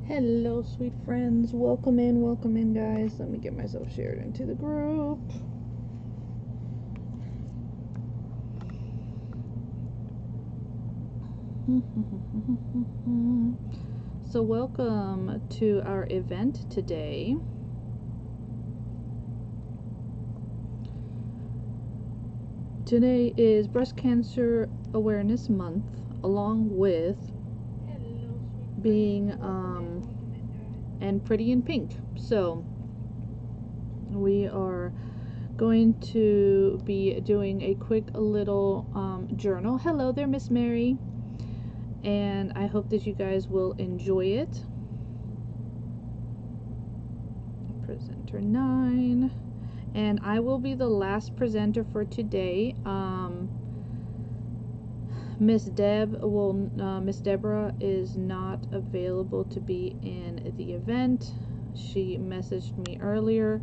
Hello, sweet friends. Welcome in, guys. Let me get myself shared into the group. So, welcome to our event today. Today is Breast Cancer Awareness Month, along with being and Pretty in Pink. So we are going to be doing a quick little journal. Hello there, Miss Mary, and I hope that you guys will enjoy it. Presenter 9, and I will be the last presenter for today. Miss Deborah is not available to be in the event. She messaged me earlier,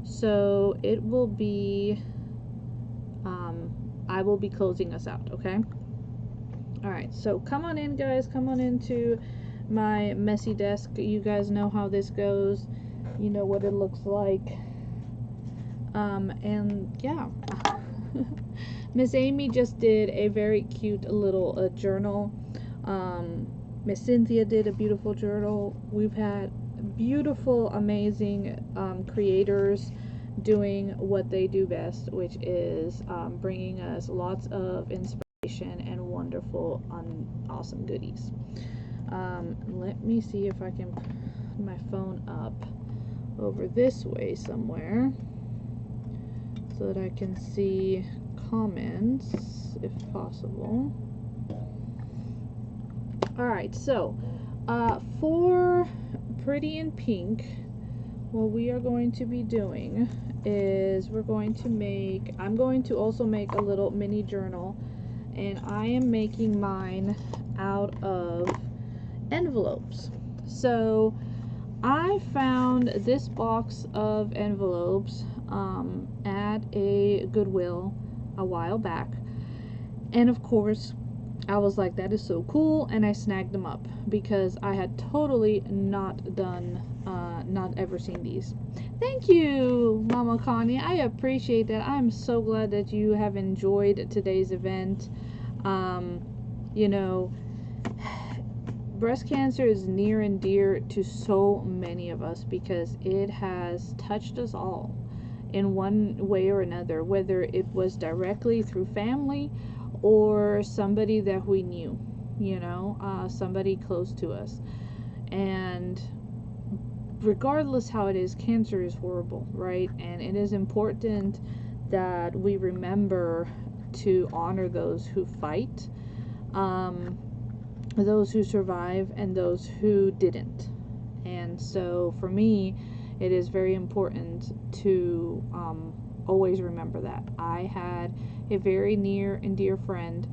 so it will be I will be closing us out. Okay, all right, so come on in, guys. Come on into my messy desk. You guys know how this goes. You know what it looks like. And yeah. Miss Amy just did a very cute little journal. Miss Cynthia did a beautiful journal. We've had beautiful, amazing creators doing what they do best, which is bringing us lots of inspiration and wonderful, awesome goodies. Let me see if I can put my phone up over this way somewhere so that I can see comments if possible. Alright, so for Pretty in Pink, what we are going to be doing is I'm going to also make a little mini journal, and I am making mine out of envelopes. So I found this box of envelopes at a Goodwill a while back, and of course I was like, that is so cool, and I snagged them up because I had totally not ever seen these. Thank you, Mama Connie. I appreciate that. I'm so glad that you have enjoyed today's event. You know, breast cancer is near and dear to so many of us because it has touched us all in one way or another, whether it was directly through family or somebody that we knew, somebody close to us. And regardless how it is, cancer is horrible, right? And it is important that we remember to honor those who fight, those who survive, and those who didn't. And so for me, it is very important to always remember that. I had a very near and dear friend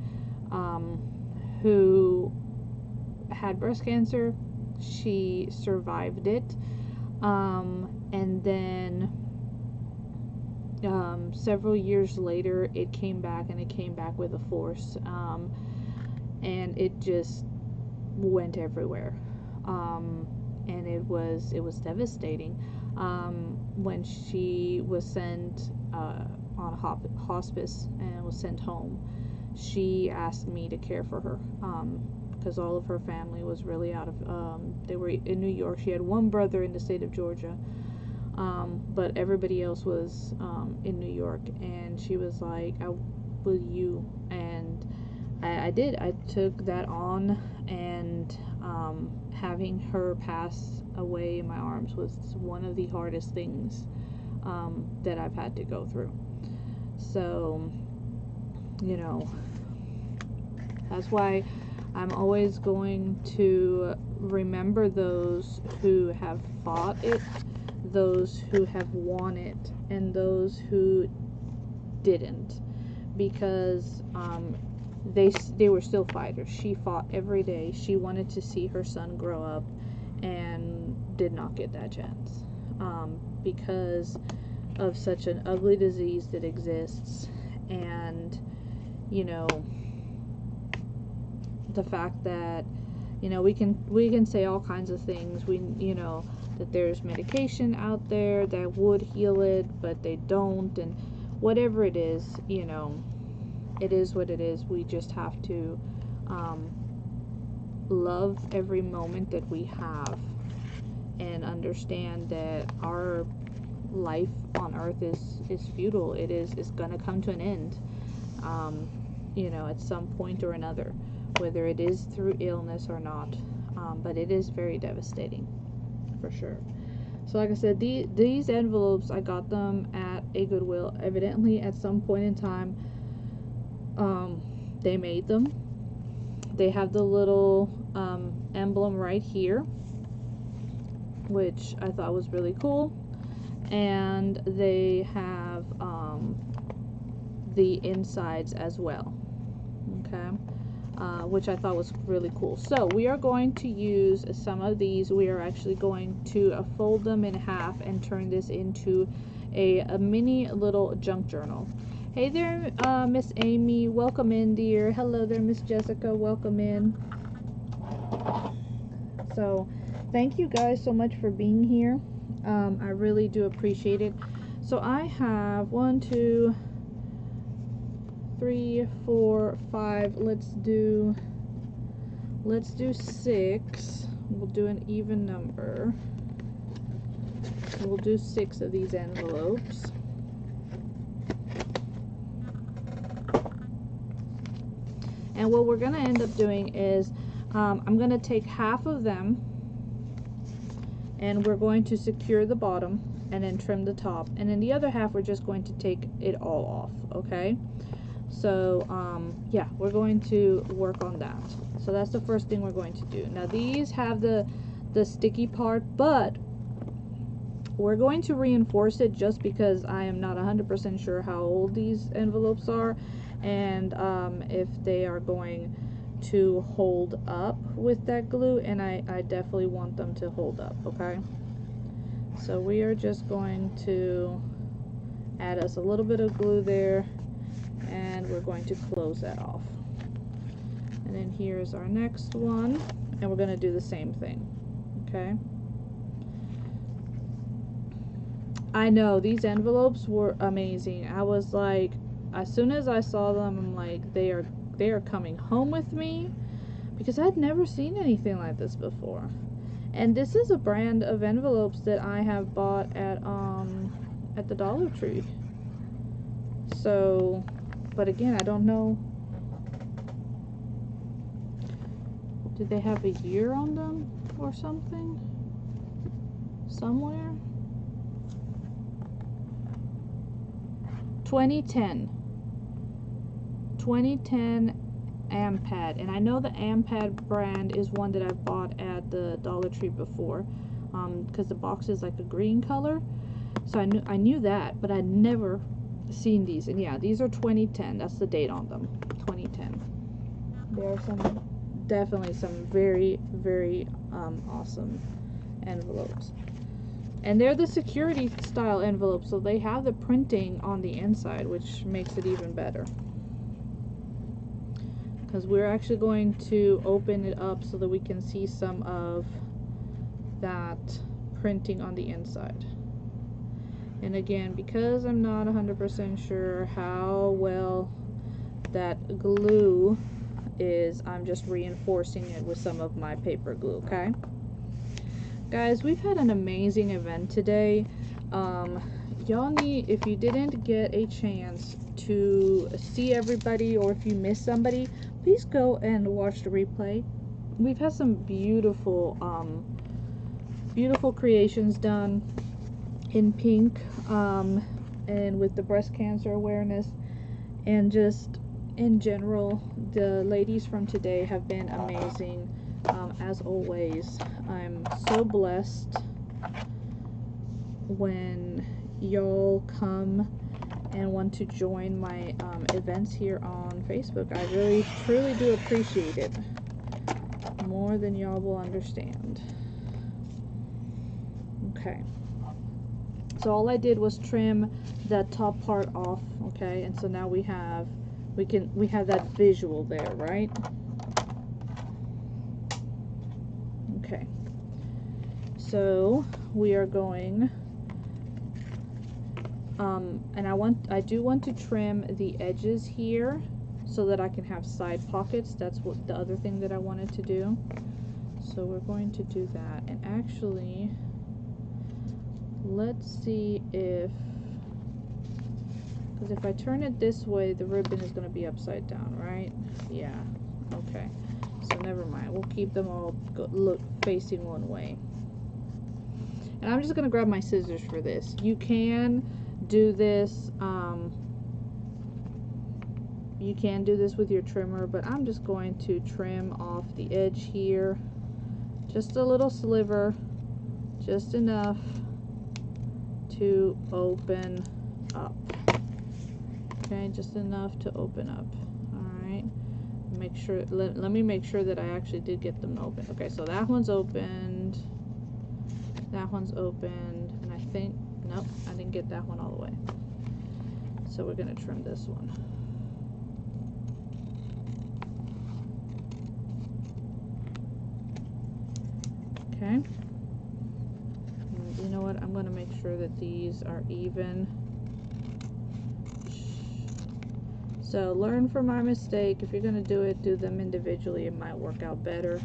who had breast cancer. She survived it, and then several years later it came back, and it came back with a force, and it just went everywhere, and it was devastating. When she was sent on hospice and was sent home, she asked me to care for her, because all of her family was really out of they were in New York. She had one brother in the state of Georgia, but everybody else was in New York, and she was like, will you? And I did. I took that on, and having her pass away in my arms was one of the hardest things that I've had to go through. So, that's why I'm always going to remember those who have fought it, those who have won it, and those who didn't, because they were still fighters. She fought every day. She wanted to see her son grow up and did not get that chance because of such an ugly disease that exists. And the fact that You know, we can say all kinds of things. You know, that there's medication out there that would heal it, but they don't, and whatever it is, you know, it is what it is. We just have to love every moment that we have and understand that our life on earth is futile. It's gonna come to an end, you know, at some point or another, whether it is through illness or not, but it is very devastating for sure. So like I said, these envelopes, I got them at a Goodwill. Evidently at some point in time, they made them. They have the little emblem right here, which I thought was really cool, and they have the insides as well, okay, which I thought was really cool. So we are going to use some of these. We are actually going to fold them in half and turn this into a mini little junk journal. Hey there, Miss Amy, welcome in, dear. Hello there, Miss Jessica, welcome in. So thank you guys so much for being here. I really do appreciate it. So I have 1, 2, 3, 4, 5. Let's do 6. We'll do an even number. We'll do 6 of these envelopes. And what we're gonna end up doing is I'm gonna take half of them and we're going to secure the bottom and then trim the top, and then the other half we're just going to take it all off, okay? So yeah, we're going to work on that. So that's the first thing we're going to do. Now these have the sticky part, but we're going to reinforce it just because I am not 100% sure how old these envelopes are, and if they are going to hold up with that glue, and I definitely want them to hold up, okay? So we are just going to add us a little bit of glue there, and we're going to close that off. And then here's our next one, and we're going to do the same thing, okay? I know these envelopes were amazing. I was like, as soon as I saw them, I'm like, they are coming home with me, because I'd never seen anything like this before. And this is a brand of envelopes that I have bought at the Dollar Tree. So, but again, I don't know. Did they have a year on them or something? Somewhere? 2010. 2010 Ampad, and I know the Ampad brand is one that I've bought at the Dollar Tree before, because the box is like a green color, so I knew that, but I'd never seen these. And yeah, these are 2010. That's the date on them, 2010. There are definitely some very, very awesome envelopes, and they're the security style envelopes, so they have the printing on the inside, which makes it even better, because we're actually going to open it up so that we can see some of that printing on the inside. And again, because I'm not 100% sure how well that glue is, I'm just reinforcing it with some of my paper glue, okay? Guys, we've had an amazing event today. Y'all need, if you didn't get a chance to see everybody, or if you missed somebody, please go and watch the replay. We've had some beautiful beautiful creations done in pink, and with the breast cancer awareness, and just in general, the ladies from today have been amazing. As always, I'm so blessed when y'all come and want to join my events here on Facebook. I really truly do appreciate it more than y'all will understand. Okay, so all I did was trim that top part off, okay, and so now we have that visual there, right? Okay, so we are going, and I do want to trim the edges here so that I can have side pockets. That's what the other thing that I wanted to do. So we're going to do that. And actually, let's see if, because if I turn it this way, the ribbon is going to be upside down, right? Yeah. Okay. So never mind. We'll keep them all facing one way. And I'm just going to grab my scissors for this. You can do this. You can do this with your trimmer, but I'm just going to trim off the edge here. Just a little sliver. Just enough to open up. Okay, just enough to open up. Alright. Make sure, let me make sure that I actually did get them open. Okay, so that one's opened. That one's opened. And I think, nope, I didn't get that one all the way. So we're going to trim this one. Okay. And you know what? I'm going to make sure that these are even. So learn from my mistake. If you're going to do them individually. It might work out better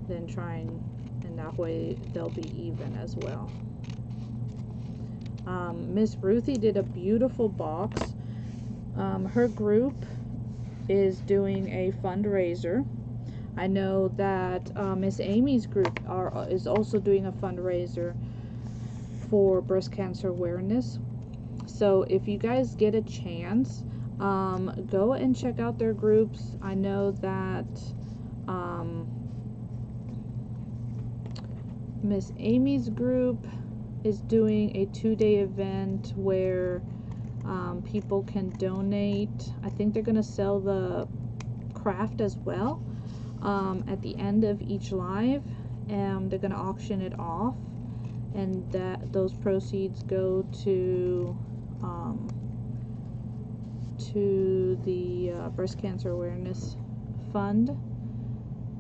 than trying, and that way they'll be even as well. Miss Ruthie did a beautiful box. Her group is doing a fundraiser. I know that Miss Amy's group is also doing a fundraiser for breast cancer awareness. So if you guys get a chance, go and check out their groups. I know that Miss Amy's group is doing a 2-day event where people can donate. I think they're going to sell the craft as well at the end of each live. They're going to auction it off, and those proceeds go to the breast cancer awareness fund.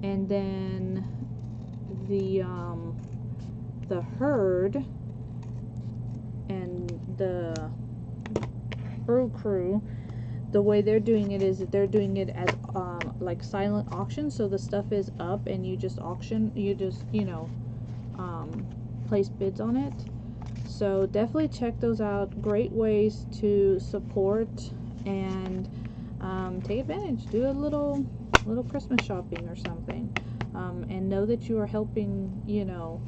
And then the herd and the brew crew, the way they're doing it is that they're doing it as like silent auction. So the stuff is up and you just auction, you just, you know, place bids on it. So definitely check those out. Great ways to support and take advantage. Do a little Christmas shopping or something, and know that you are helping, you know,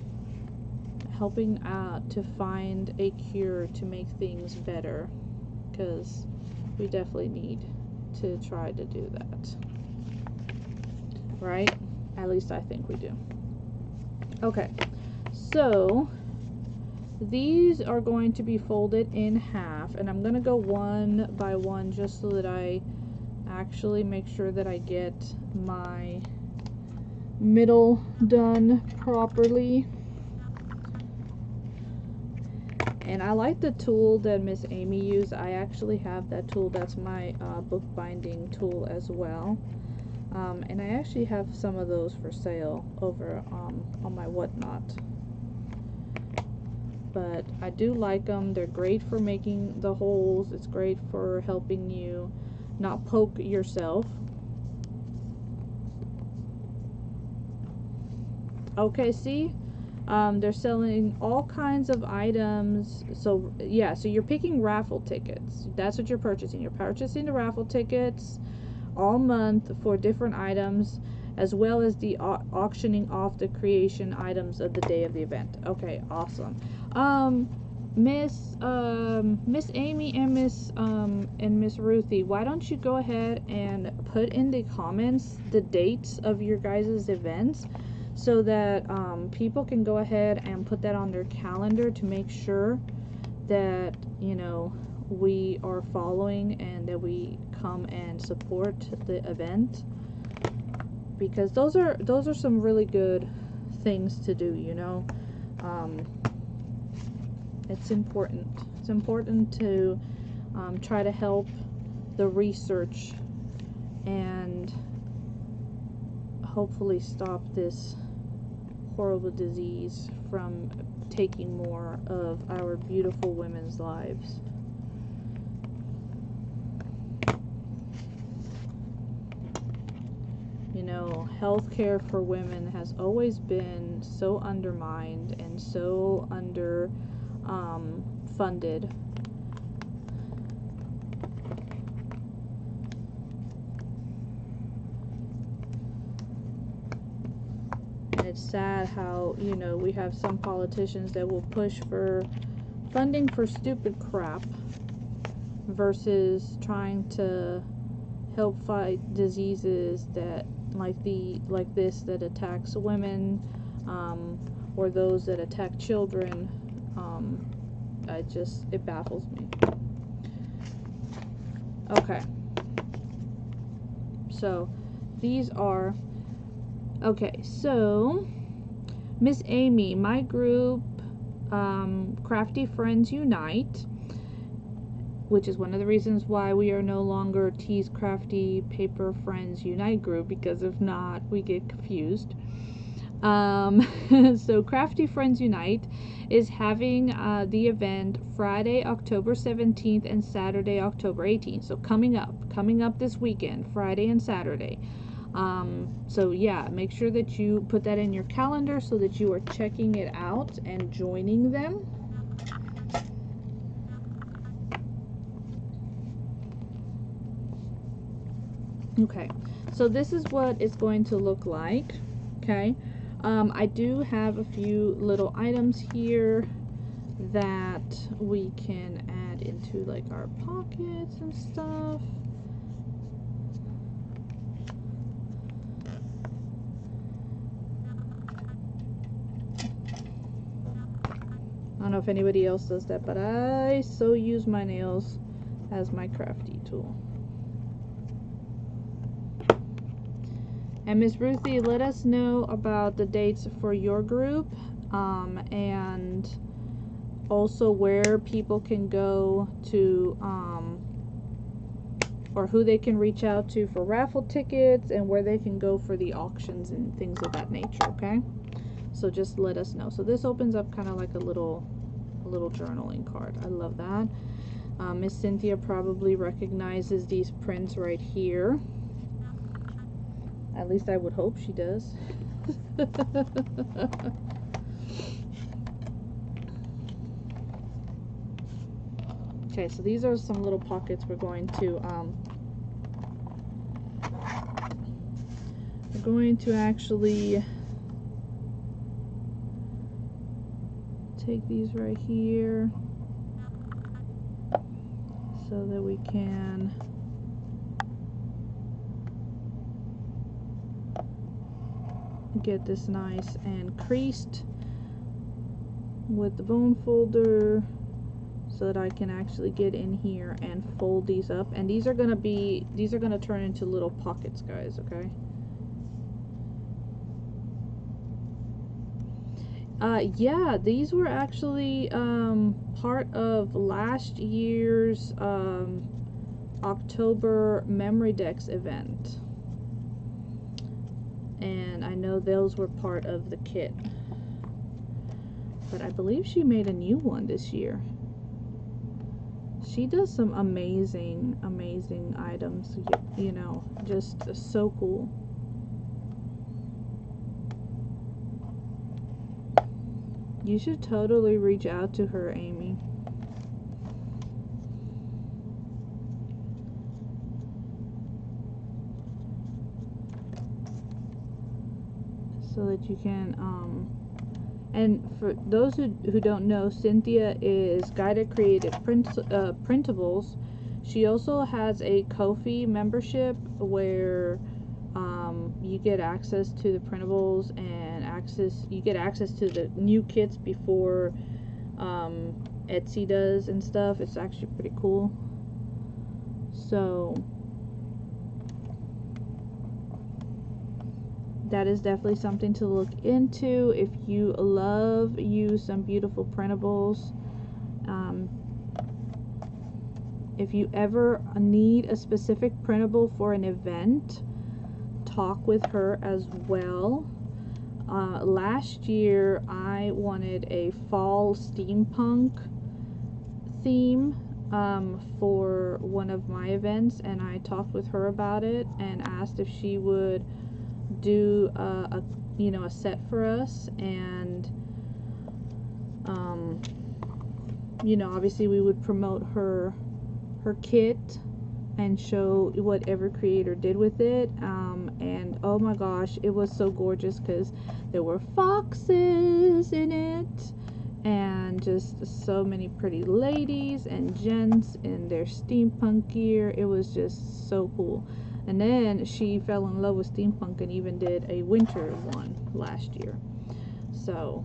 helping out to find a cure to make things better, because we definitely need to try to do that, right? At least I think we do. Okay, so these are going to be folded in half, and I'm going to go one by one just so that I actually make sure that I get my middle done properly. And I like the tool that Miss Amy used. I actually have that tool. That's my bookbinding tool as well. And I actually have some of those for sale over on my Whatnot. But I do like them. They're great for making the holes. It's great for helping you not poke yourself. Okay, see? They're selling all kinds of items. So yeah, so you're picking raffle tickets. That's what you're purchasing. You're purchasing the raffle tickets all month for different items, as well as the auctioning off the creation items of the day of the event. Okay, awesome. Miss Amy and Miss Ruthie, why don't you go ahead and put in the comments the dates of your guys' events, so that people can go ahead and put that on their calendar to make sure that, you know, we are following and that we come and support the event, because those are some really good things to do, you know. It's important. It's important to try to help the research and hopefully stop this horrible disease from taking more of our beautiful women's lives. You know, healthcare for women has always been so undermined and so funded. And it's sad how, you know, we have some politicians that will push for funding for stupid crap versus trying to help fight diseases that like this that attacks women, or those that attack children. It baffles me. Okay, so these are okay. So Miss Amy, my group, Crafty Friends Unite, which is one of the reasons why we are no longer T's Crafty Paper Friends Unite group, because if not, we get confused. So Crafty Friends Unite is having the event Friday, October 17th and Saturday, October 18th. So coming up this weekend, Friday and Saturday. So yeah, make sure that you put that in your calendar so that you are checking it out and joining them. Okay, so this is what it's going to look like. Okay, I do have a few little items here that we can add into like our pockets and stuff. I don't know if anybody else does that, but I so use my nails as my crafty tool. And Miss Ruthie, let us know about the dates for your group, and also where people can go to, or who they can reach out to for raffle tickets, and where they can go for the auctions and things of that nature. Okay, so just let us know. So this opens up kind of like a little journaling card. I love that. Miss Cynthia probably recognizes these prints right here. At least I would hope she does. Okay, so these are some little pockets we're going to actually take these right here so that we can get this nice and creased with the bone folder so that I can actually get in here and fold these up. And these are gonna turn into little pockets, guys, okay? Yeah, these were actually part of last year's October Memory Decks event. And I know those were part of the kit. But I believe she made a new one this year. She does some amazing items, you know, just so cool. You should totally reach out to her, Amy. So that you can, and for those who don't know, Cynthia is Guided Creative Printables. She also has a Ko-fi membership where you get access to the printables and you get access to the new kits before Etsy does and stuff. It's actually pretty cool. So that is definitely something to look into if you love some beautiful printables. If you ever need a specific printable for an event, talk with her as well. last year I wanted a fall steampunk theme for one of my events, and I talked with her about it and asked if she would do a set for us, and obviously we would promote her kit and show what every creator did with it, and oh my gosh, it was so gorgeous because there were foxes in it and just so many pretty ladies and gents in their steampunk gear. It was just so cool. And then she fell in love with steampunk and even did a winter one last year, so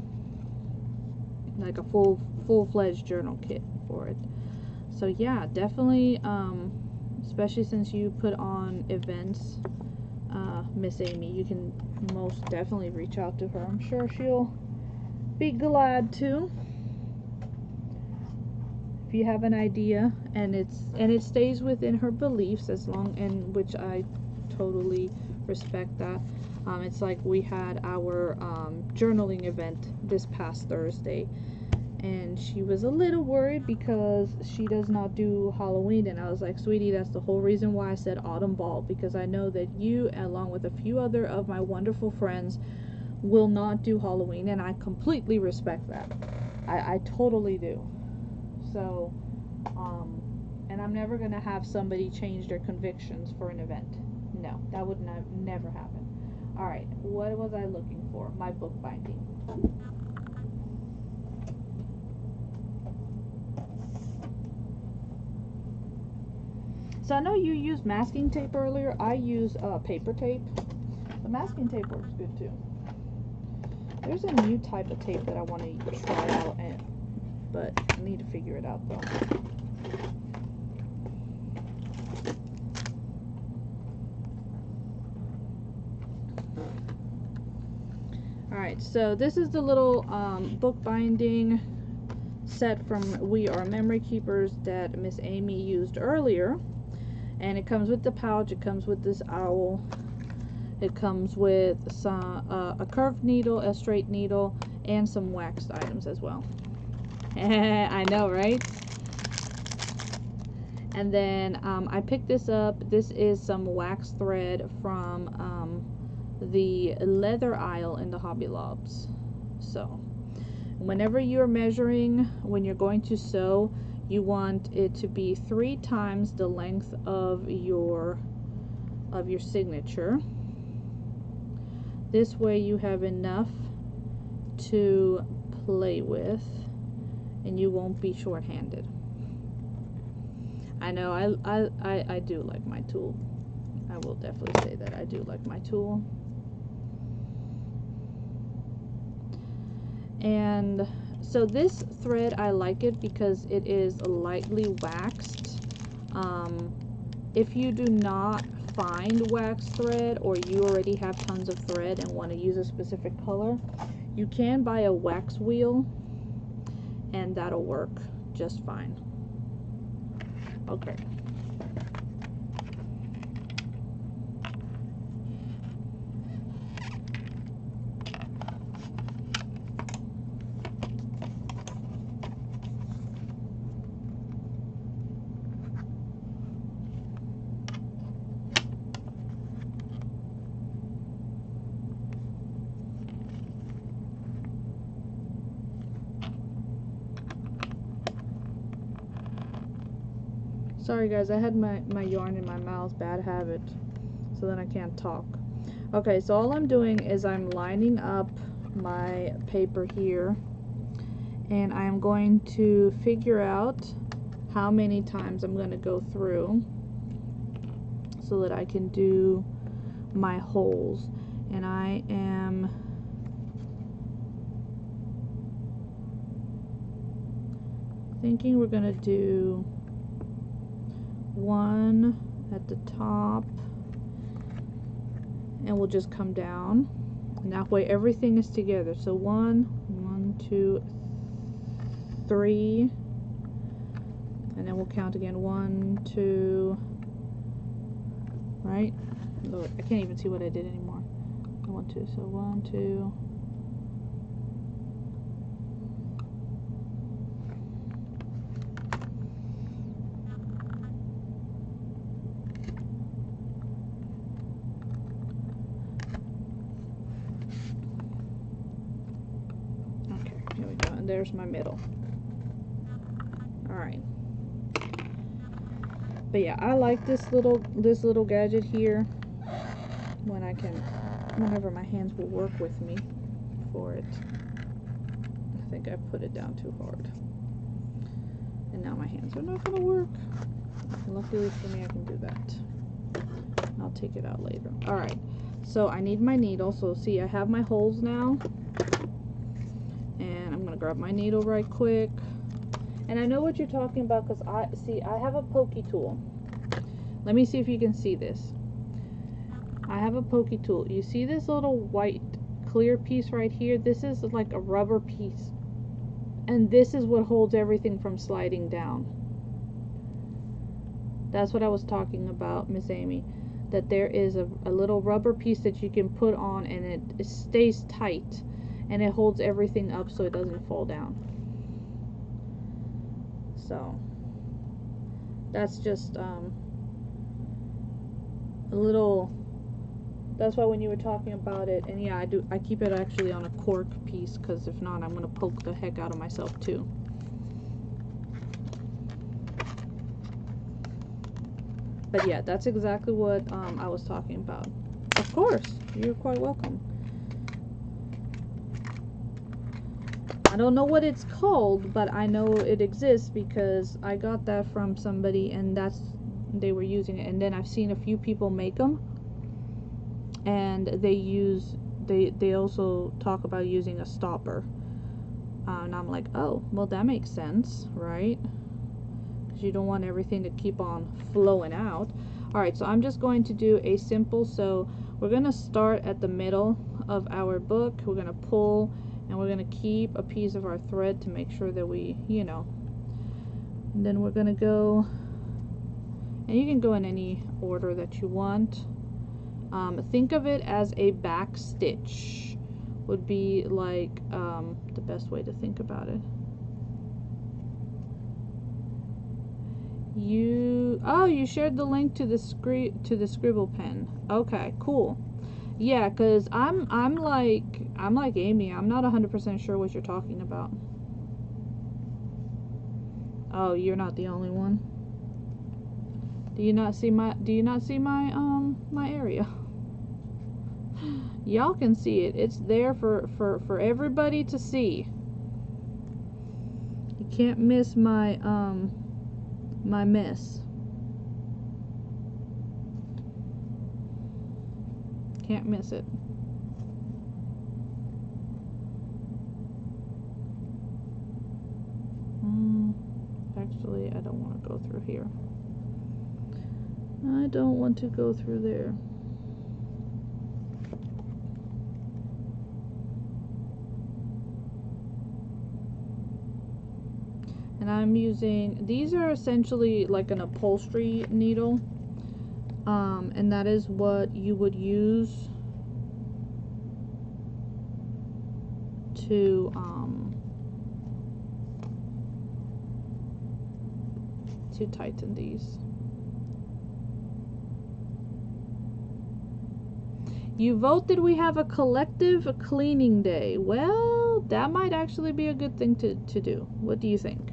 like a full-fledged journal kit for it. So yeah, definitely, especially since you put on events, Miss Amy, you can most definitely reach out to her. I'm sure she'll be glad to. If you have an idea and it stays within her beliefs, as long, and which I totally respect that. It's like we had our journaling event this past Thursday, and she was a little worried because she does not do Halloween, and I was like, sweetie, that's the whole reason why I said autumn ball, because I know that you, along with a few other of my wonderful friends, will not do Halloween, and I completely respect that. I totally do. So and I'm never gonna have somebody change their convictions for an event. No, that would never happen. Alright, what was I looking for? My book binding. So I know you used masking tape earlier. I use paper tape. The masking tape works good too. There's a new type of tape that I want to try out, but I need to figure it out though. Alright, so this is the little book binding set from We Are Memory Keepers that Miss Amy used earlier. And it comes with the pouch, it comes with this owl, it comes with some a curved needle, a straight needle, and some waxed items as well. I know, right? And then I picked this up. This is some wax thread from the leather aisle in the Hobby Lobs. So whenever you're measuring, when you're going to sew, you want it to be 3 times the length of your signature. This way you have enough to play with and you won't be short-handed. I know I do like my tool. I will definitely say that I do like my tool. And so this thread, I like it because it is lightly waxed. If you do not find wax thread, or you already have tons of thread and want to use a specific color, you can buy a wax wheel and that'll work just fine. Okay. Sorry guys, I had my yarn in my mouth, bad habit, so then I can't talk. Okay, so all I'm doing is I'm lining up my paper here, and I'm going to figure out how many times I'm going to go through so that I can do my holes. And I am thinking we're going to do one at the top, and we'll just come down, and that way everything is together. So 1, 2, 3, and then we'll count again. 1, 2, right? Lord, I can't even see what I did anymore. 1, 2, so 1, 2, and there's my middle. Alright. But yeah, I like this little gadget here when whenever my hands will work with me for it. I think I put it down too hard. And now my hands are not gonna work. Luckily for me, I can do that. I'll take it out later. Alright, so I need my needle. So see, I have my holes now. And I'm gonna grab my needle right quick. And I know what you're talking about because I have a pokey tool. Let me see if you can see this. I have a pokey tool. You see this little white clear piece right here? This is like a rubber piece. And this is what holds everything from sliding down. That's what I was talking about, Miss Amy. That there is a little rubber piece that you can put on and it stays tight. And it holds everything up so it doesn't fall down. So that's just a little, that's why when you were talking about it, and yeah, I keep it actually on a cork piece because if not, I'm gonna poke the heck out of myself too. But yeah, that's exactly what I was talking about. Of course, you're quite welcome. I don't know what it's called, but I know it exists because I got that from somebody and they were using it. And then I've seen a few people make them, and they also talk about using a stopper. And I'm like, oh, well, that makes sense, right? Because you don't want everything to keep on flowing out. Alright, so I'm just going to do a simple, so we're going to start at the middle of our book. We're going to pull, and we're going to keep a piece of our thread to make sure that we, you know, and then we're going to go, and you can go in any order that you want. Think of it as a back stitch would be like the best way to think about it. You shared the link to the scribble pen. Okay, cool. Yeah, cause I'm like Amy. I'm not 100% sure what you're talking about. Oh, you're not the only one. Do you not see my my area? Y'all can see it. It's there for everybody to see. You can't miss my my mess. Can't miss it. Actually, I don't want to go through here. I don't want to go through there. And I'm using, these are essentially like an upholstery needle, and that is what you would use to tighten these. You vote that we have a collective cleaning day. Well, that might actually be a good thing to do. What do you think?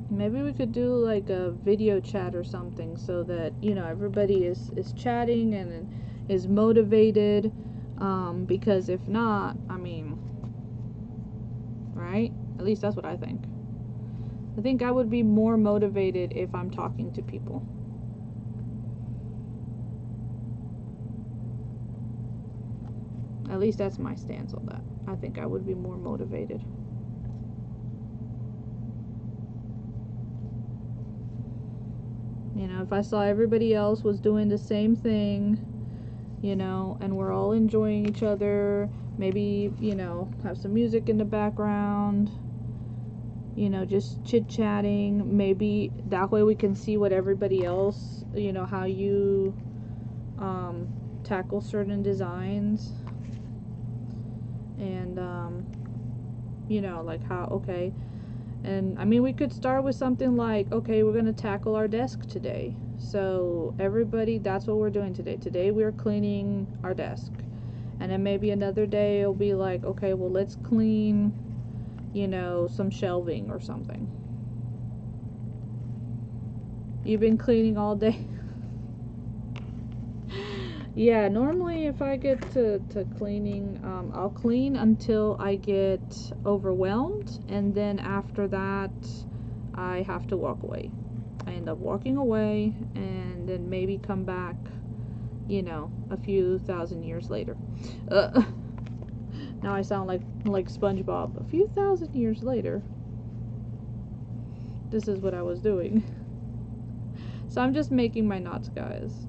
Maybe we could do like a video chat or something so that, you know, everybody is chatting and is motivated, because if not, I mean, right? At least that's what I think. I think I would be more motivated if I'm talking to people. At least that's my stance on that. I think I would be more motivated. You know, if I saw everybody else was doing the same thing, you know, and we're all enjoying each other, maybe, you know, have some music in the background, you know, just chit-chatting, maybe that way we can see what everybody else, you know, how you tackle certain designs, and you know, like how, okay, and I mean, we could start with something like, okay, we're gonna tackle our desk today, so everybody, that's what we're doing today. Today we're cleaning our desk, And then maybe another day it'll be like, okay, well, let's clean, you know, some shelving or something. You've been cleaning all day. Yeah, normally if I get to cleaning, I'll clean until I get overwhelmed, and then after that I have to walk away. I end up walking away and then maybe come back, you know, a few thousand years later. Now I sound like SpongeBob. A few thousand years later, this is what I was doing. So I'm just making my knots, guys.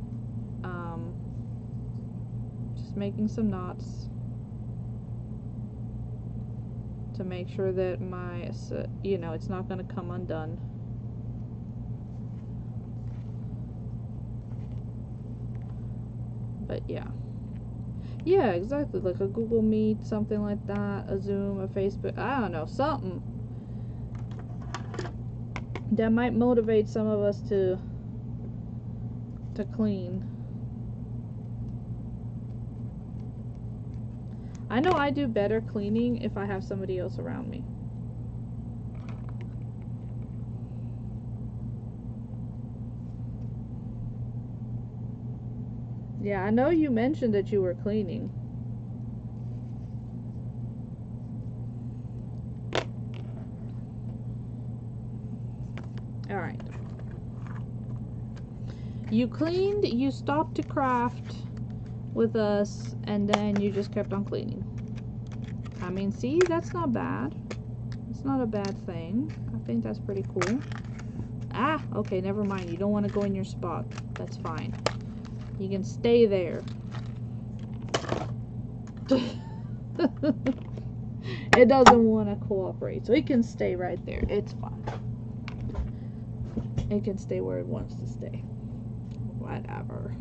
Just making some knots to make sure that my, you know, it's not going to come undone. But yeah. Yeah, exactly. Like a Google Meet, something like that. A Zoom, a Facebook. I don't know. Something that might motivate some of us to clean. I know I do better cleaning if I have somebody else around me. Yeah, I know you mentioned that you were cleaning. Alright. You cleaned, you stopped to craft with us, and then you just kept on cleaning. I mean, see, that's not bad. It's not a bad thing. I think that's pretty cool. Ah, okay, never mind. You don't want to go in your spot. That's fine. You can stay there. It doesn't want to cooperate, so it can stay right there. It's fine. It can stay where it wants to stay. Whatever.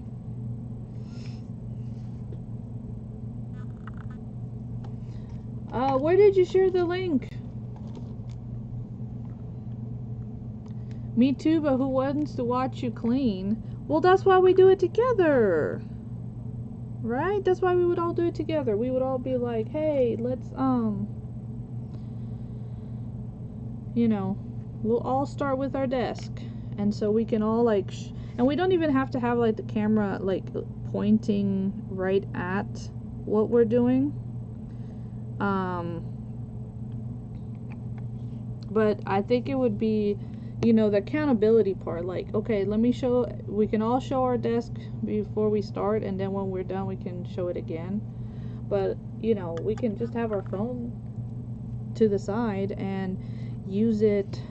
Where did you share the link? Me too, but who wants to watch you clean? Well, that's why we do it together. Right? That's why we would all do it together. We would all be like, hey, let's, you know, we'll all start with our desk. And so we can all, like, and we don't even have to have, like, the camera, like, pointing right at what we're doing. But I think it would be, you know, the accountability part. Like, okay, let me show, we can all show our desk before we start, and then when we're done, we can show it again. But, you know, we can just have our phone to the side and use it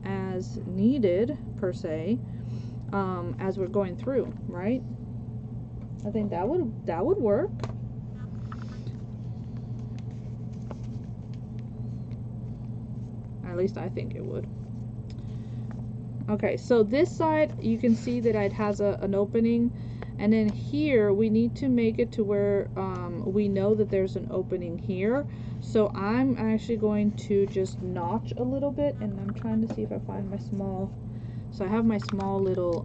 as needed, per se, as we're going through, right? I think that would work. At least I think it would. Okay, so this side, you can see that it has an opening, and then here we need to make it to where we know that there's an opening here. So I'm actually going to just notch a little bit, and I'm trying to see if I find my small, so I have my small little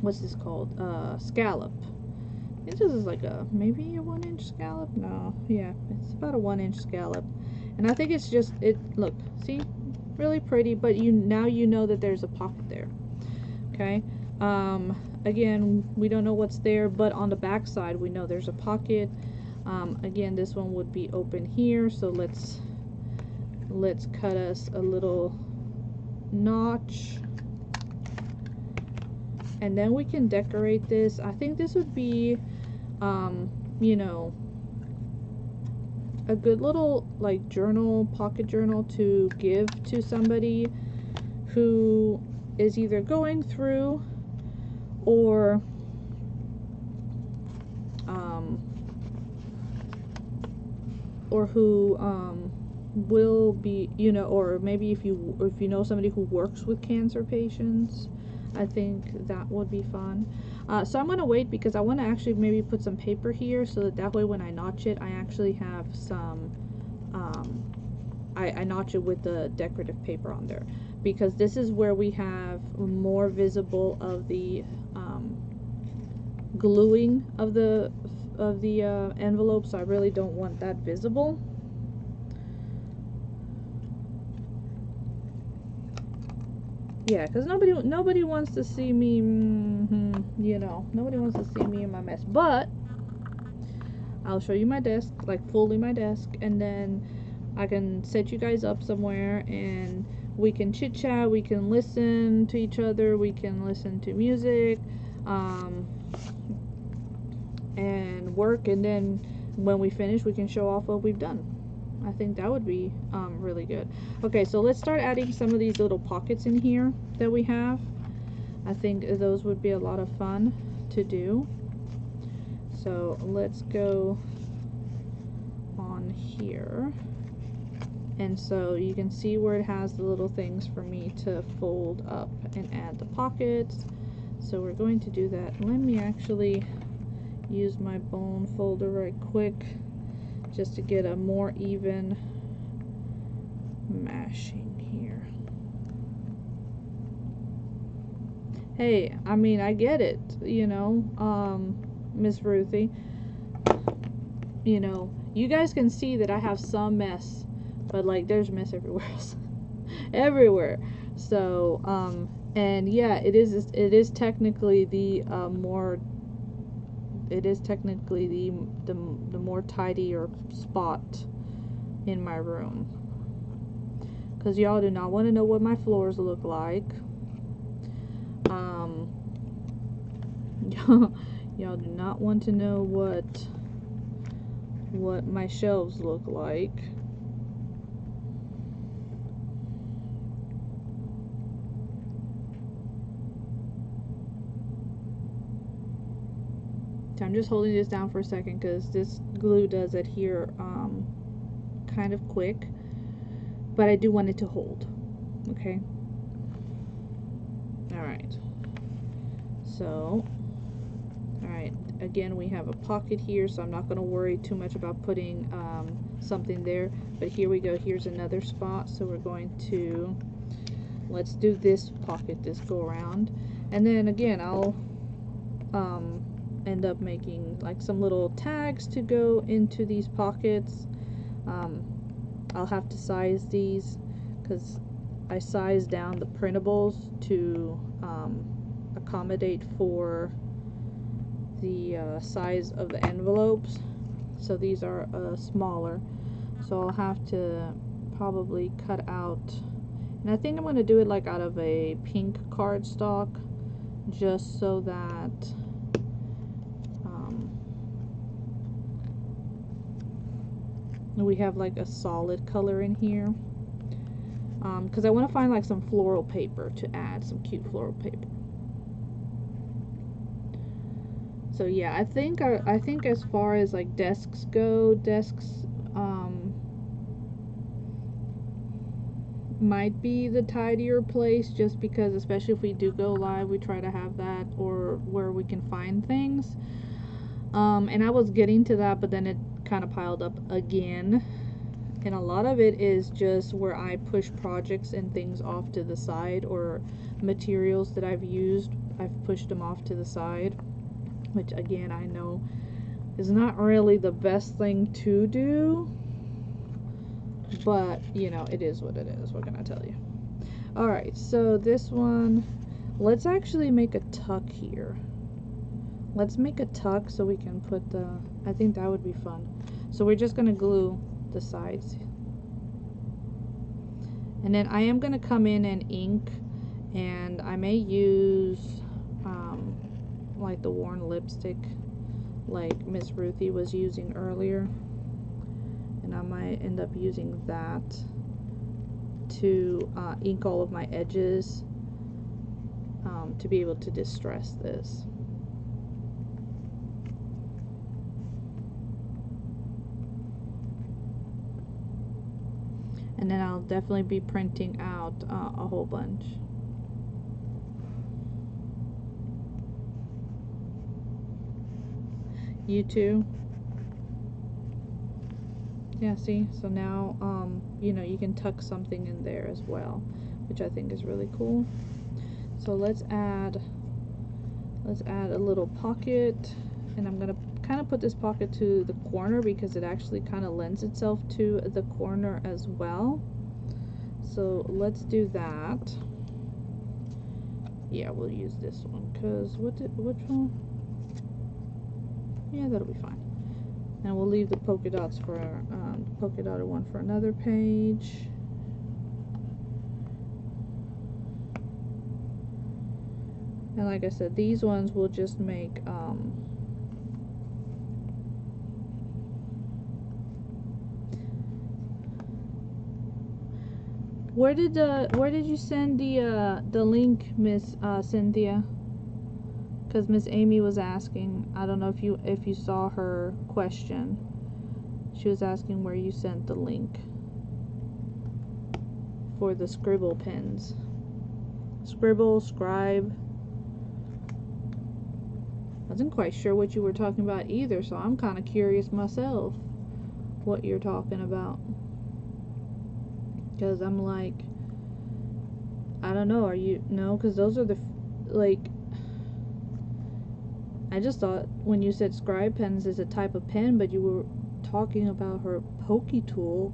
what's this called, scallop. This is like a, maybe a 1-inch scallop. No, yeah, it's about a 1-inch scallop. And I think it's just, it, look, see, really pretty, but now you know that there's a pocket there. Okay, again, we don't know what's there, but on the back side we know there's a pocket. Again, this one would be open here, so let's cut us a little notch, and then we can decorate this. I think this would be you know, a good little, like, journal, pocket journal to give to somebody who is either going through or who will be, you know, or maybe if you know somebody who works with cancer patients, I think that would be fun. So I'm gonna wait because I want to actually maybe put some paper here, so that way when I notch it, I actually have some, I notch it with the decorative paper on there, because this is where we have more visible of the gluing of the of the envelope, so I really don't want that visible. Yeah, because nobody wants to see me, you know, nobody wants to see me in my mess. But I'll show you my desk, like fully my desk, and then I can set you guys up somewhere and we can chit chat, we can listen to each other, we can listen to music, and work, and then when we finish we can show off what we've done. I think that would be really good. Okay, so let's start adding some of these little pockets in here that we have. I think those would be a lot of fun to do. So let's go on here. And so you can see where it has the little things for me to fold up and add the pockets. So we're going to do that. Let me actually use my bone folder right quick just to get a more even mashing here. Hey, I mean, I get it, you know, Miss Ruthie. You know, you guys can see that I have some mess, but like there's mess everywhere else. Everywhere. So, and yeah, it is technically the more tidier spot in my room, because y'all do not want to know what my floors look like. Y'all do not want to know what my shelves look like. So I'm just holding this down for a second because this glue does adhere kind of quick, but I do want it to hold. Okay. Alright. So, alright, again we have a pocket here, so I'm not going to worry too much about putting something there, but here we go. Here's another spot, so we're going to, let's do this pocket this go around, and then again I'll end up making like some little tags to go into these pockets. I'll have to size these because I sized down the printables to accommodate for the size of the envelopes, so these are smaller, so I'll have to probably cut out, and I think I'm going to do it like out of a pink cardstock, just so that we have like a solid color in here, because I want to find like some floral paper to add, some cute floral paper. So yeah, I think as far as like desks go, might be the tidier place, just because especially if we do go live, we try to have that or where we can find things. And I was getting to that, but then it kind of piled up again, and a lot of it is just where I push projects and things off to the side, or materials that I've used, I've pushed them off to the side, which again I know is not really the best thing to do, but you know, it is what it is. What can I tell you? Alright, so this one, let's actually make a tuck here. Let's make a tuck so we can put the, I think that would be fun. So we're just going to glue the sides. And then I am going to come in and ink, and I may use like the worn lipstick like Miss Ruthie was using earlier. And I might end up using that to ink all of my edges to be able to distress this. And then I'll definitely be printing out a whole bunch. You too? Yeah, see? So now, you know, you can tuck something in there as well, which I think is really cool. So let's add a little pocket, and I'm gonna kind of put this pocket to the corner because it actually kind of lends itself to the corner as well. So let's do that. Yeah, we'll use this one because which one? Yeah, that'll be fine. And we'll leave the polka dots for polka dotted one for another page. And like I said, these ones will just make where did you send the link, Miss Cynthia? Because Miss Amy was asking. I don't know if you saw her question. She was asking where you sent the link for the scribble pens. Scribble, scribe. Wasn't quite sure what you were talking about either, so I'm kind of curious myself what you're talking about. Because I'm like, I don't know, are you, no, because those are the, like, I just thought when you said scribe pens is a type of pen, but you were talking about her pokey tool,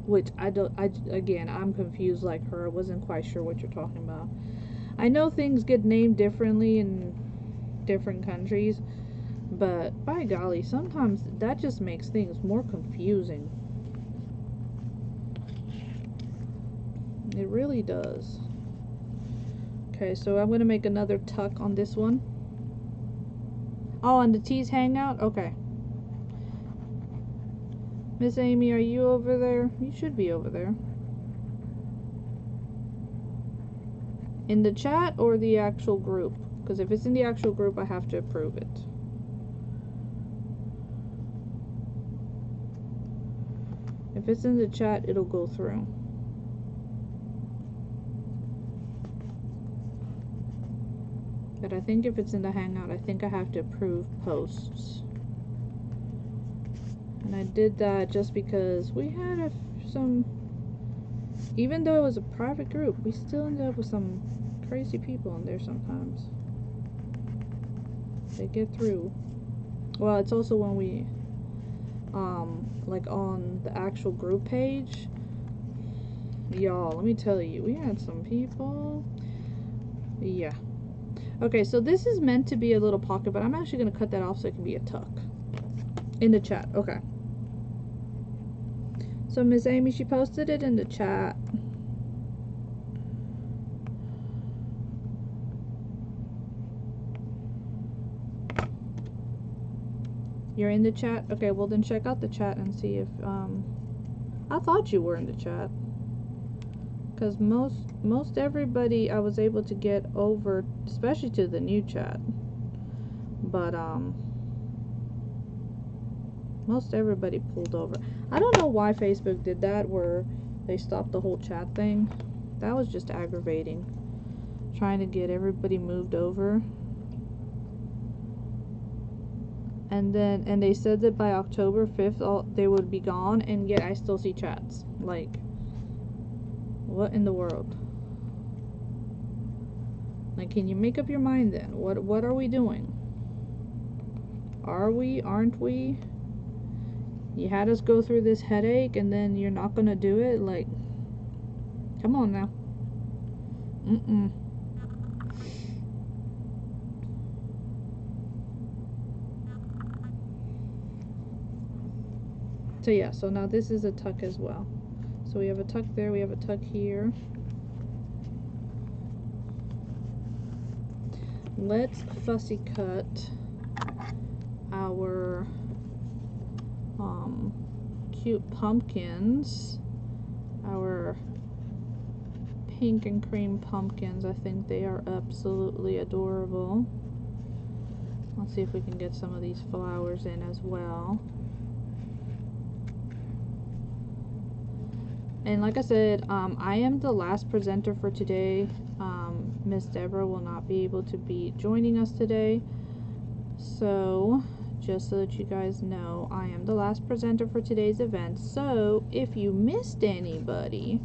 which again, I'm confused like her. I wasn't quite sure what you're talking about. I know things get named differently in different countries, but by golly, sometimes that just makes things more confusing. It really does. Okay, so I'm going to make another tuck on this one. Oh, and the T's hangout? Okay. Miss Amy, are you over there? You should be over there. In the chat or the actual group? Because if it's in the actual group, I have to approve it. If it's in the chat, it'll go through. But I think if it's in the Hangout, I think I have to approve posts. And I did that just because we had some, even though it was a private group, we still ended up with some crazy people in there sometimes. They get through. Well, it's also when we, like on the actual group page, y'all, let me tell you, we had some people, yeah. Okay, so this is meant to be a little pocket, but I'm actually going to cut that off so it can be a tuck. In the chat, okay. So Miss Amy, she posted it in the chat. You're in the chat? Okay, well then check out the chat and see if, I thought you were in the chat. Because most everybody I was able to get over, especially to the new chat. But, most everybody pulled over. I don't know why Facebook did that, where they stopped the whole chat thing. That was just aggravating. Trying to get everybody moved over. And they said that by October 5th, they would be gone, and yet I still see chats. Like, what in the world? Like, can you make up your mind then? What are we doing? Are we? Aren't we? You had us go through this headache and then you're not gonna do it? Like, come on now. So yeah, so now this is a tuck as well. So we have a tuck there, we have a tuck here. Let's fussy cut our cute pumpkins, our pink and cream pumpkins. I think they are absolutely adorable. Let's see if we can get some of these flowers in as well. And like I said, I am the last presenter for today. Miss Deborah will not be able to be joining us today. So, just so that you guys know, I am the last presenter for today's event. So, if you missed anybody,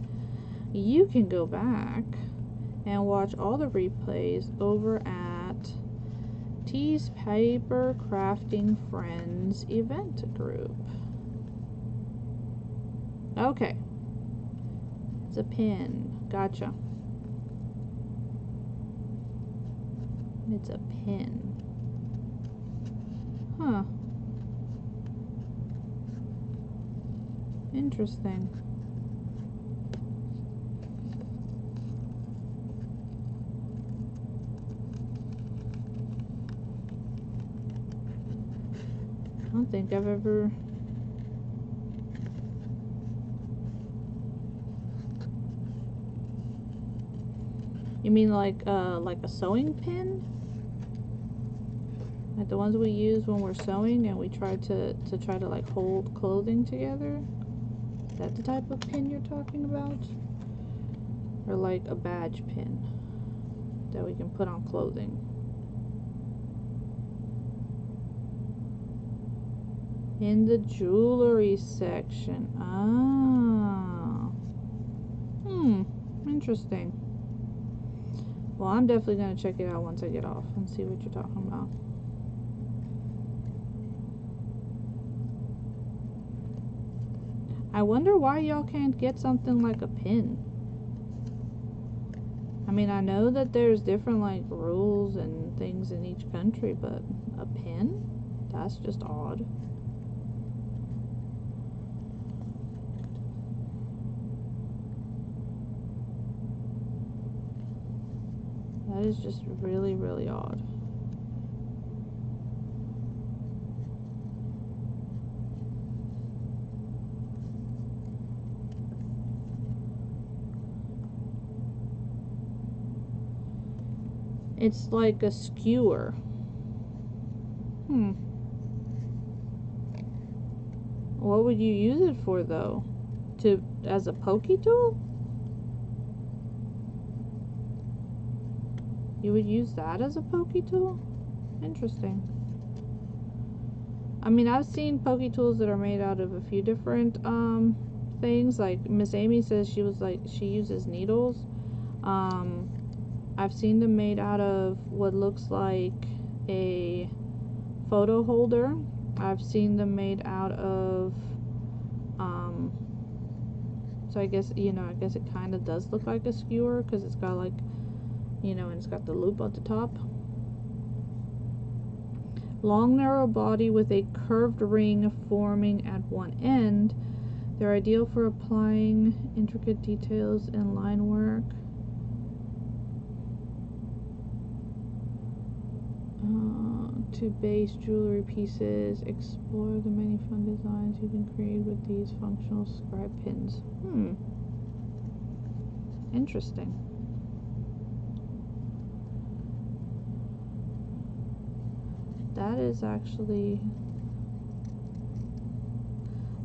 you can go back and watch all the replays over at Auntie's Paper Crafting Friends event group. Okay. It's a pin. Gotcha. It's a pin. Huh. Interesting. I don't think I've ever... You mean like a sewing pin? Like the ones we use when we're sewing and we try to like hold clothing together? Is that the type of pin you're talking about? Or like a badge pin that we can put on clothing? In the jewelry section. Ah. Interesting. Well, I'm definitely going to check it out once I get off and see what you're talking about. I wonder why y'all can't get something like a pin. I mean, I know that there's different like rules and things in each country, but a pin? That's just odd. That is just really, really odd. It's like a skewer. What would you use it for though? As a pokey tool? You would use that as a pokey tool? Interesting. I mean, I've seen pokey tools that are made out of a few different things. Like Miss Amy says she uses needles. I've seen them made out of what looks like a photo holder. I've seen them made out of so I guess it kind of does look like a skewer because it's got like, and it's got the loop at the top. Long narrow body with a curved ring forming at one end. They're ideal for applying intricate details in line work. To base jewelry pieces. Explore the many fun designs you can create with these functional scribe pins. Interesting. That is actually...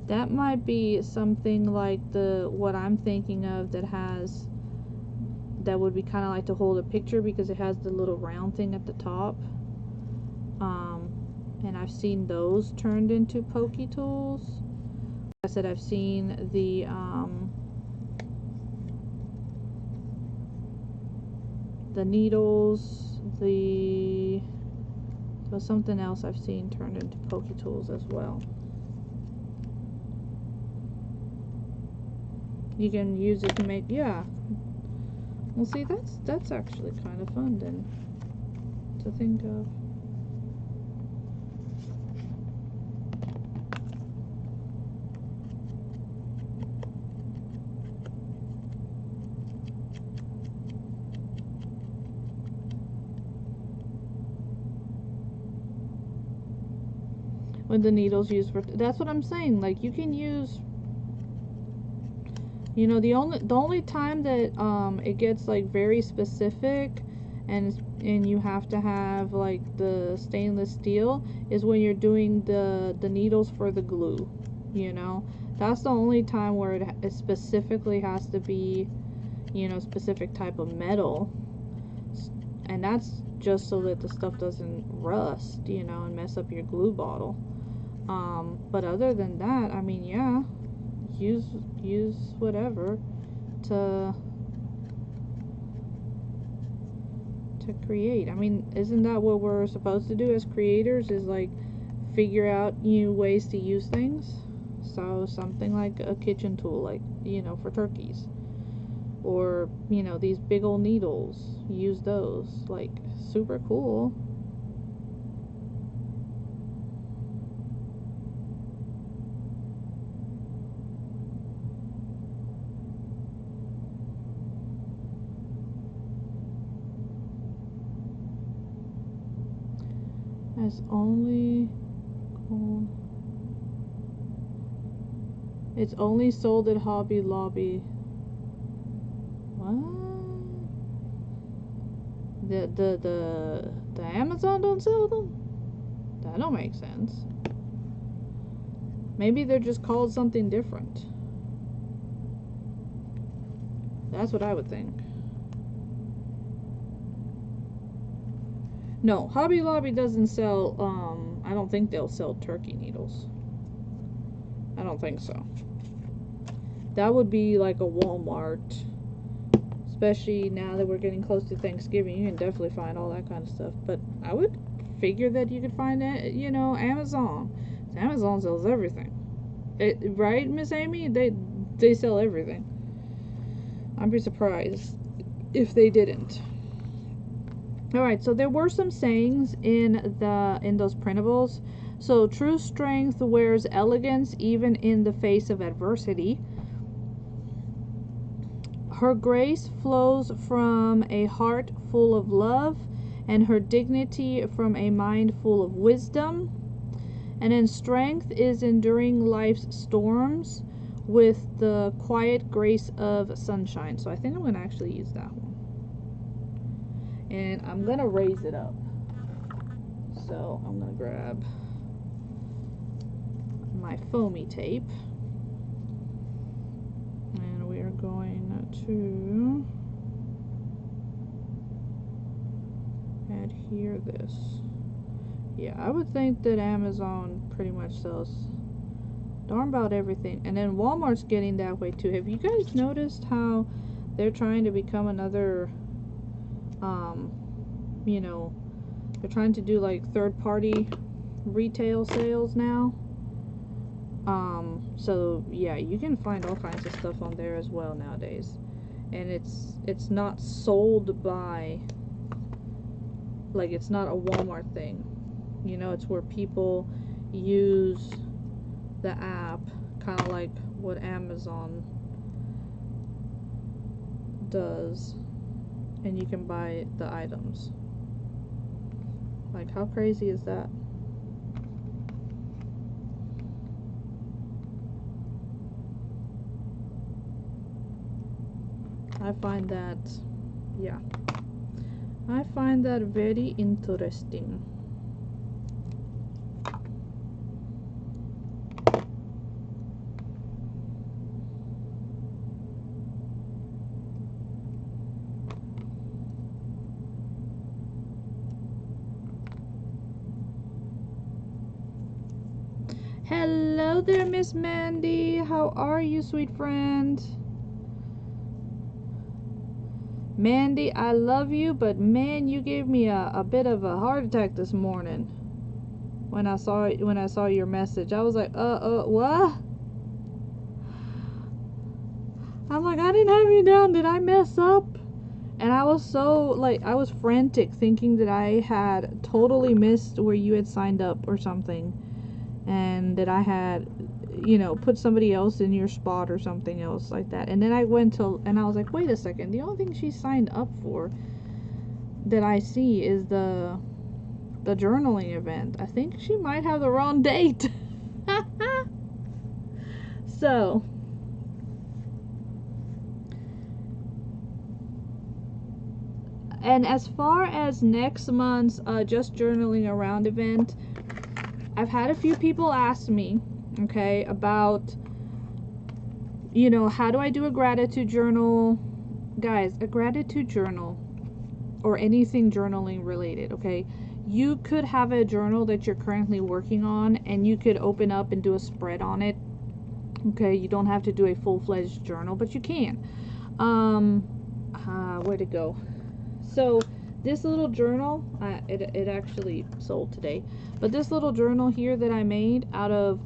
That might be something like what I'm thinking of that would be kind of like to hold a picture because it has the little round thing at the top. And I've seen those turned into pokey tools. Like I said, I've seen the needles, there was something else I've seen turned into pokey tools as well. You can use it to make, yeah. Well, see, that's actually kind of fun then to think of. When the needles used for, that's what I'm saying. Like you can use, the only time that it gets like very specific and you have to have like the stainless steel is when you're doing the needles for the glue. That's the only time where it specifically has to be specific type of metal, and that's just so that the stuff doesn't rust and mess up your glue bottle. But other than that, I mean, yeah, use whatever to to create. I mean, isn't that what we're supposed to do as creators, is like figure out new ways to use things? So something like a kitchen tool, like, you know, for turkeys, or, you know, these big old needles, use those, like, super cool. As only cool. It's only sold at Hobby Lobby. What? The Amazon don't sell them? That don't make sense. Maybe they're just called something different. That's what I would think. No, Hobby Lobby doesn't sell, I don't think they'll sell turkey needles. I don't think so. That would be like a Walmart. Especially now that we're getting close to Thanksgiving, you can definitely find all that kind of stuff. But I would figure that you could find that, you know, Amazon. Amazon sells everything. Right, Miss Amy? They sell everything. I'd be surprised if they didn't. Alright, so there were some sayings in those printables. So, true strength wears elegance even in the face of adversity. Her grace flows from a heart full of love, and her dignity from a mind full of wisdom. And then strength is enduring life's storms with the quiet grace of sunshine. So I think I'm going to actually use that one. And I'm going to raise it up. So I'm going to grab my foamy tape. And we are going to adhere this. Yeah, I would think that Amazon pretty much sells darn about everything. And then Walmart's getting that way too. Have you guys noticed how they're trying to become another, you know, they're trying to do like third-party retail sales now? So yeah, you can find all kinds of stuff on there as well nowadays. And it's not sold by, like, it's not a Walmart thing. You know, it's where people use the app, kind of like what Amazon does, and you can buy the items. Like, how crazy is that? I find that, yeah, I find that very interesting. Hello there, Miss Mandy. How are you, sweet friend? Mandy, I love you, but man, you gave me a bit of a heart attack this morning when I saw your message. I was like, what? I'm like, I didn't have you down. Did I mess up? And I was so, like, I was frantic thinking that I had totally missed where you had signed up or something, and that I had, you know, put somebody else in your spot or something else like that. And then I went to, and I was like, wait a second, the only thing she signed up for that I see is the journaling event. I think she might have the wrong date. So, and as far as next month's Just Journaling Around event, I've had a few people ask me, okay, about, you know, how do I do a gratitude journal? Guys, a gratitude journal, or anything journaling related, okay, you could have a journal that you're currently working on, and you could open up and do a spread on it, okay? You don't have to do a full-fledged journal, but you can. Where'd it go? So This little journal, it actually sold today, but this little journal here that I made out of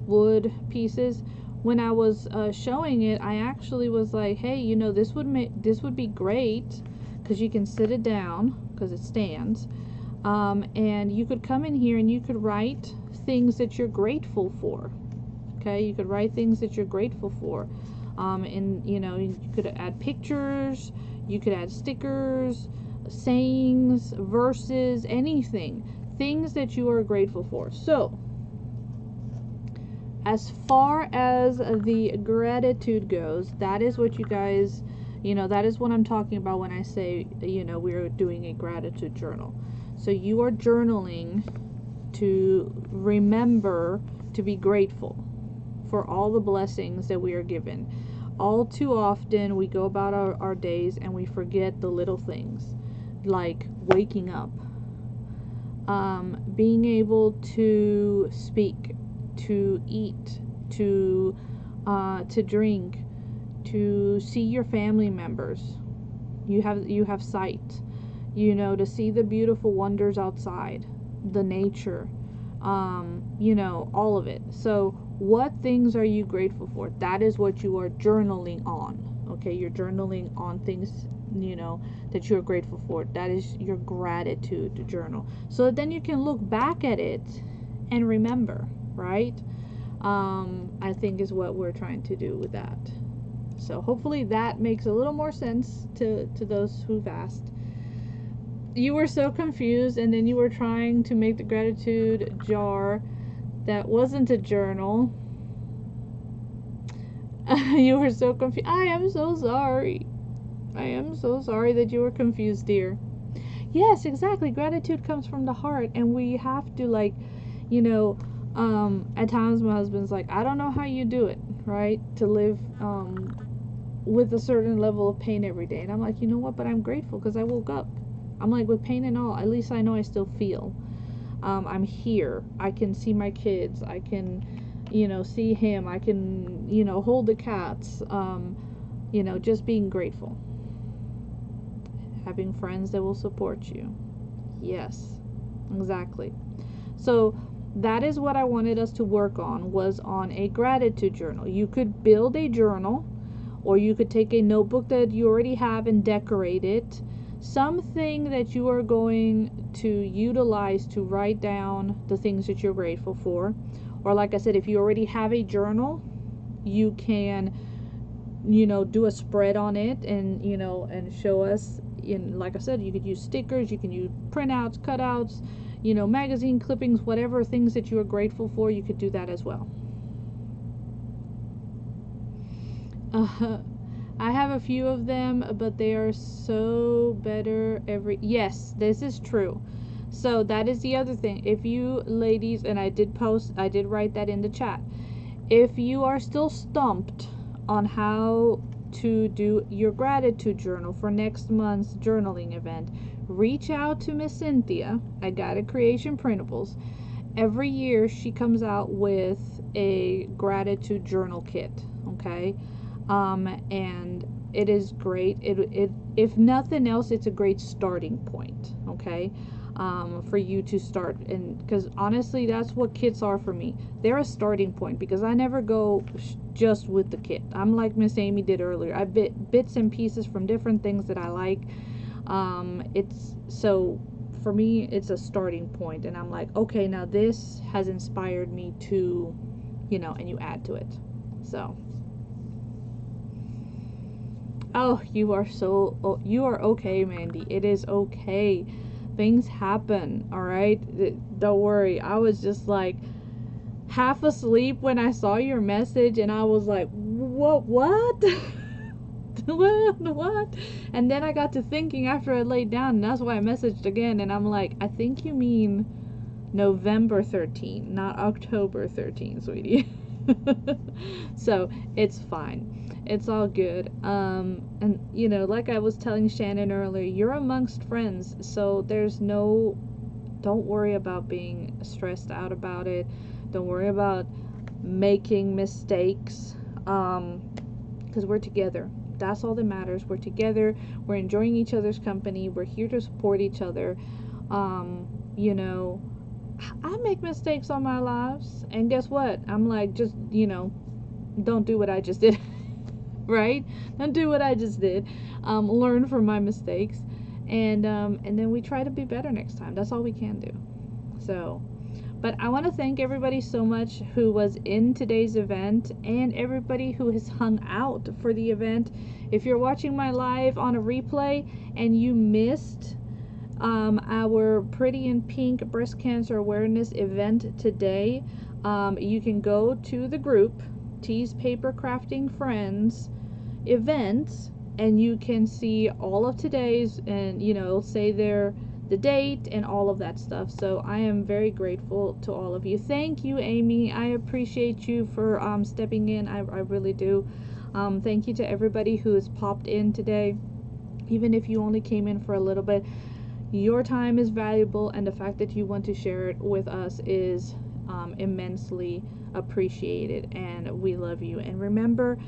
wood pieces, when I was showing it, I actually was like, hey, you know, this would be great because you can sit it down because it stands, and you could come in here and you could write things that you're grateful for. Okay, you could write things that you're grateful for, and you know, you could add pictures, you could add stickers, sayings, verses, anything, things that you are grateful for. So as far as the gratitude goes, that is what you guys, you know, that is what I'm talking about when I say, you know, we're doing a gratitude journal. So you are journaling to remember to be grateful for all the blessings that we are given. All too often we go about our days and we forget the little things, like waking up, being able to speak, to eat, to drink, to see your family members. You have sight, you know, to see the beautiful wonders outside, the nature, you know, all of it. So what things are you grateful for? That is what you are journaling on. Okay, you're journaling on things, you know, that you're grateful for. That is your gratitude journal. So then you can look back at it and remember, right? I think is what we're trying to do with that. So hopefully that makes a little more sense to those who've asked. You were so confused, and then you were trying to make the gratitude jar that wasn't a journal. You were so confused. I am so sorry. I am so sorry that you were confused, dear. Yes, exactly. Gratitude comes from the heart, and we have to, like, you know, at times my husband's like, I don't know how you do it, right? To live with a certain level of pain every day. And I'm like, you know what? But I'm grateful because I woke up. I'm like, with pain and all, at least I know I still feel. I'm here. I can see my kids. I can, you know, see him. I can, you know, hold the cats. You know, just being grateful. Having friends that will support you. Yes, exactly. So that is what I wanted us to work on, was on a gratitude journal. You could build a journal, or you could take a notebook that you already have and decorate it. Something that you are going to utilize to write down the things that you're grateful for. Or like I said, if you already have a journal, you can, you know, do a spread on it and, you know, and show us. In, like I said, you could use stickers, you can use printouts, cutouts, you know, magazine clippings, whatever things that you are grateful for, you could do that as well. I have a few of them, but they are so better yes, this is true. So that is the other thing. If you ladies, and I did write that in the chat, if you are still stumped on how to do your gratitude journal for next month's journaling event, reach out to Miss Cynthia at Guided Creation Printables. Every year she comes out with a gratitude journal kit, okay? And it is great. It if nothing else, it's a great starting point, okay? For you to start, and because honestly, that's what kits are for me. They're a starting point, because I never go just with the kit. I'm like Miss Amy did earlier. I bits and pieces from different things that I like. It's so for me, it's a starting point, and I'm like, okay, now this has inspired me to, you know, and you add to it. So. Oh, you are okay, Mandy. It is okay. Things happen, all right? Don't worry. I was just like half asleep when I saw your message, and I was like, what? What? And then I got to thinking after I laid down, and that's why I messaged again, and I'm like, I think you mean November 13, not October 13, sweetie. So it's fine. It's all good. And you know, like I was telling Shannon earlier, you're amongst friends, so don't worry about being stressed out about it. Don't worry about making mistakes, because we're together. that's all that matters. We're together, we're enjoying each other's company, we're here to support each other. You know, I make mistakes on my lives, and guess what? I'm like, just, don't do what I just did. Right? Don't do what I just did. Learn from my mistakes, and then we try to be better next time. That's all we can do. So, but I want to thank everybody so much who was in today's event, and everybody who has hung out for the event. If you're watching my live on a replay and you missed our Pretty in Pink breast cancer awareness event today, you can go to the group Tease Paper Crafting Friends events, and you can see all of today's, and it'll say there the date and all of that stuff. So I am very grateful to all of you. Thank you, Amy. I appreciate you for stepping in. I really do. Thank you to everybody who has popped in today, even if you only came in for a little bit. Your time is valuable, and the fact that you want to share it with us is immensely appreciated, and we love you. And remember,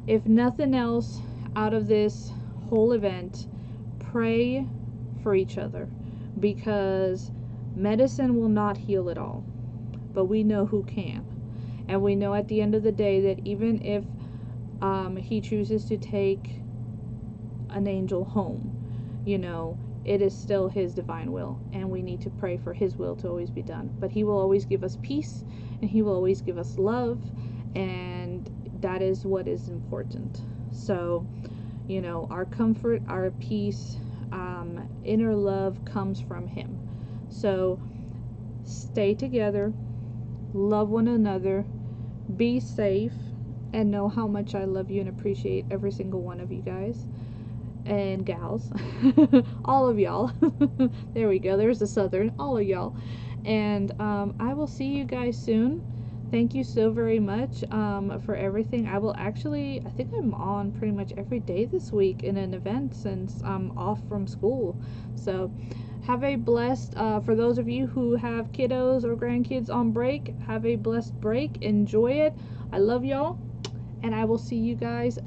if nothing else out of this whole event, pray for each other, because medicine will not heal it all, but we know who can. And we know at the end of the day that even if he chooses to take an angel home, it is still his divine will, and we need to pray for his will to always be done. But he will always give us peace, and he will always give us love, and that is what is important. So, our comfort, our peace, inner love comes from him. So stay together, love one another, be safe, and know how much I love you and appreciate every single one of you guys and gals. All of y'all. There we go, there's the southern, all of y'all. And I will see you guys soon. Thank you so very much for everything. I think I'm on pretty much every day this week in an event since I'm off from school. So have a blessed, for those of you who have kiddos or grandkids on break, have a blessed break. Enjoy it. I love y'all, and I will see you guys